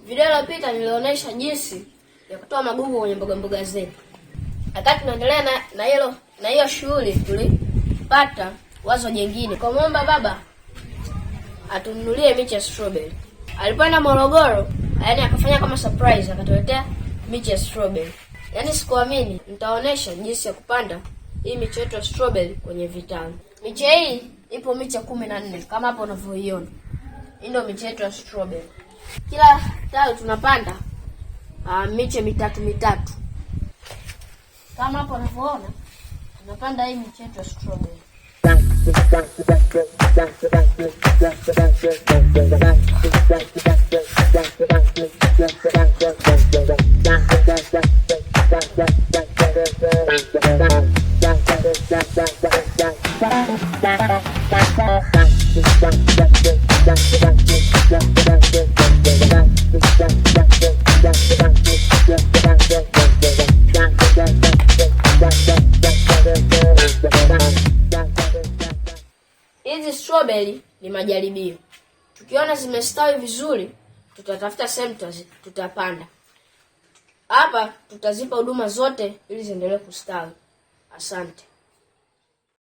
Video iliyopita nilionyesha jinsi ya kutoa magugu kwenye mboga mboga zetu. Wakati tunaendelea na hiyo shughuli, tulipata wazo jingine. Kumwomba baba atununulie miche ya strawberry. Alipoenda Morogoro, yaani akafanya kama surprise, akatuletea miche ya strawberry. Yaani sikuamini. Nitaonesha jinsi ya kupanda hii miche yetu ya strawberry kwenye vitalu. Miche hii ipo miche 14 kama hapo unavyoiona. Hii ndio miche yetu ya strawberry. Kila tawi tunapanda miche mitatu. Kama hapo unavyoona, tunapanda hii miche yetu ya strawberry. Hizi strawberry ni majaribio. Tukiona zimestawi vizuri, tutatafuta sehemu tutapanda. Hapa tutazipa huduma zote ili ziendelee kustawi. Asante.